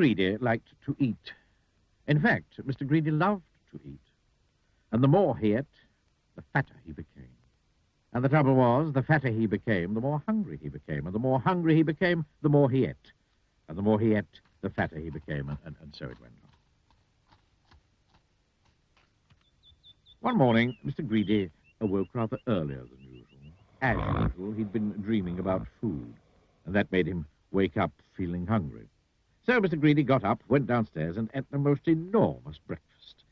Greedy liked to eat. In fact, Mr. Greedy loved to eat. And the more he ate, the fatter he became. And the trouble was, the fatter he became, the more hungry he became. And the more hungry he became, the more he ate. And the more he ate, the fatter he became. And so it went on. One morning, Mr. Greedy awoke rather earlier than usual. As usual, he'd been dreaming about food. And that made him wake up feeling hungry. So Mr. Greedy got up, went downstairs, and ate the most enormous breakfast.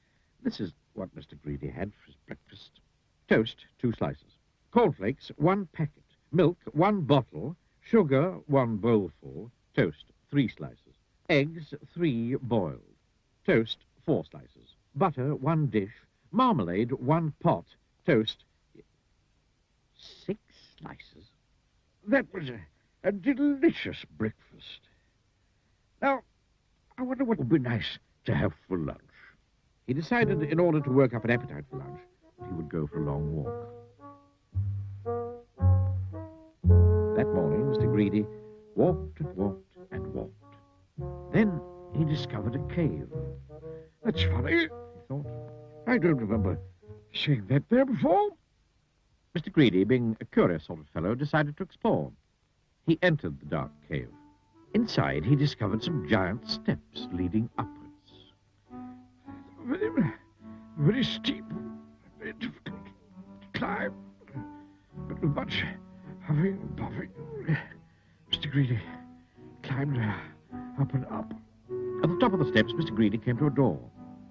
This is what Mr. Greedy had for his breakfast. Toast, 2 slices. Cornflakes, 1 packet. Milk, 1 bottle. Sugar, 1 bowlful. Toast, 3 slices. Eggs, 3 boiled. Toast, 4 slices. Butter, 1 dish. Marmalade, 1 pot. Toast, 6 slices. That was a delicious breakfast. Now, I wonder what would be nice to have for lunch. He decided, in order to work up an appetite for lunch, that he would go for a long walk. That morning, Mr. Greedy walked and walked and walked. Then he discovered a cave. That's funny, he thought. I don't remember seeing that there before. Mr. Greedy, being a curious sort of fellow, decided to explore. He entered the dark cave. Inside, he discovered some giant steps leading upwards. Very steep, very difficult to climb, but with much huffing and puffing. Mr. Greedy climbed up and up. At the top of the steps, Mr. Greedy came to a door.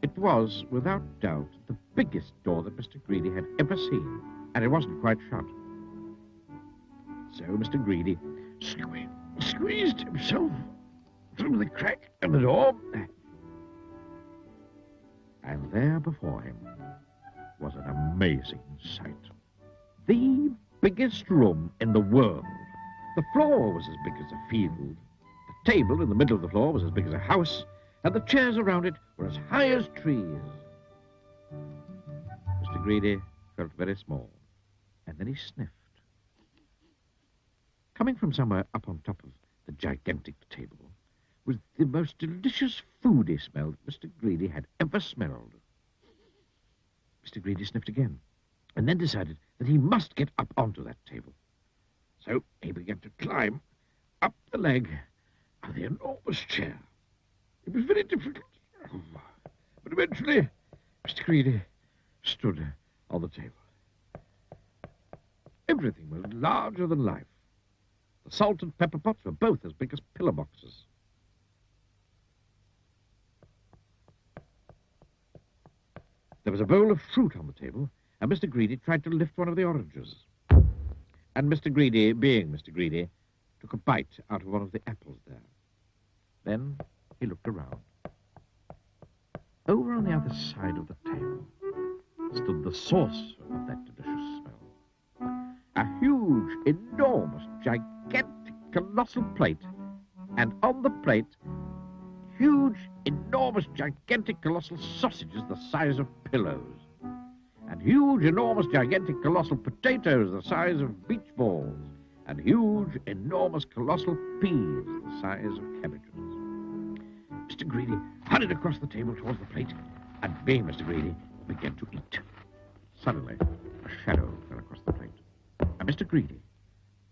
It was, without doubt, the biggest door that Mr. Greedy had ever seen, and it wasn't quite shut. So Mr. Greedy squeezed himself through the crack in the door, and there before him was an amazing sight. The biggest room in the world. The floor was as big as a field. The table in the middle of the floor was as big as a house, and the chairs around it were as high as trees. Mr. Greedy felt very small, and then he sniffed. Coming from somewhere up on top of the gigantic table was the most delicious foody smell that Mr. Greedy had ever smelled. Mr. Greedy sniffed again, and then decided that he must get up onto that table. So he began to climb up the leg of the enormous chair. It was very difficult, but eventually Mr. Greedy stood on the table. Everything was larger than life. The salt and pepper pots were both as big as pillar boxes. There was a bowl of fruit on the table, and Mr. Greedy tried to lift one of the oranges. And Mr. Greedy, being Mr. Greedy, took a bite out of one of the apples there. Then he looked around. Over on the other side of the table stood the source of that delicious smell. A huge, enormous, gigantic, colossal plate. And on the plate, huge, enormous, gigantic, colossal sausages the size of pillows. And huge, enormous, gigantic, colossal potatoes the size of beach balls. And huge, enormous, colossal peas the size of cabbages. Mr. Greedy hurried across the table towards the plate, and being Mr. Greedy, began to eat. Suddenly, a shadow fell across the plate, and Mr. Greedy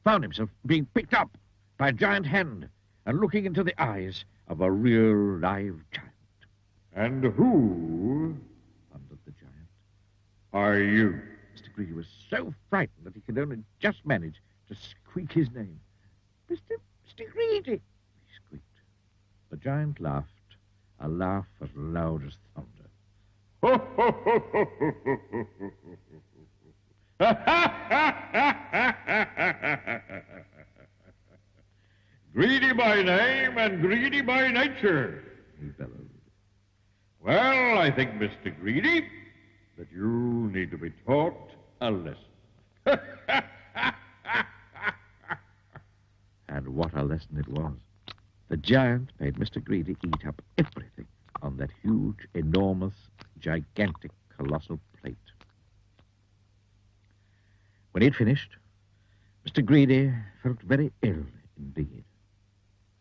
found himself being picked up by a giant hand and looking into the eyes of a real live giant. And who, thundered the giant, are you? Mr. Greedy was so frightened that he could only just manage to squeak his name. Mr. Greedy, he squeaked. The giant laughed, a laugh as loud as thunder. Greedy by name and greedy by nature, He bellowed. Well, I think, Mr. Greedy, that you need to be taught a lesson. And what a lesson it was. The giant made Mr. Greedy eat up everything on that huge, enormous, gigantic, colossal plate. When he'd finished, Mr. Greedy felt very ill indeed,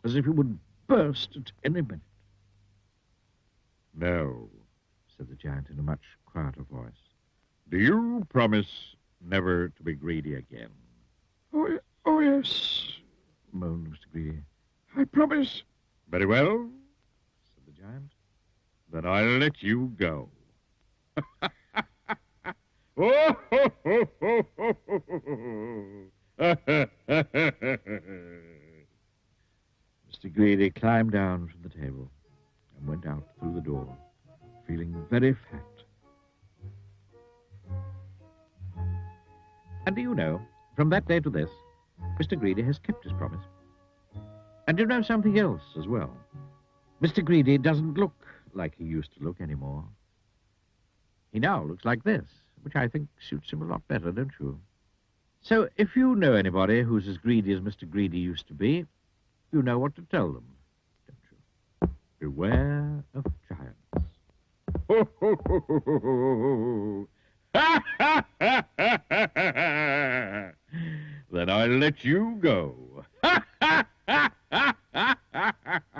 as if he would burst at any minute. No. said the giant in a much quieter voice. Do you promise never to be greedy again? Oh, yes, Moaned Mr. Greedy. I promise. Very well. Said the giant. Then I'll let you go. Oh, ho, ho, ho, ho, ho, ho. Mr. Greedy climbed down from the table and went out through the door, feeling very fat. And do you know, from that day to this, Mr. Greedy has kept his promise. And you know something else as well? Mr. Greedy doesn't look like he used to look anymore. He now looks like this, which I think suits him a lot better, don't you? So if you know anybody who's as greedy as Mr. Greedy used to be, you know what to tell them, don't you? Beware of giants. Ho, ho, ho, ho, ho, ho. Ha, ha, ha, ha, ha, ha. Then I'll let you go. Ha, ha, ha, ha, ha, ha, ha.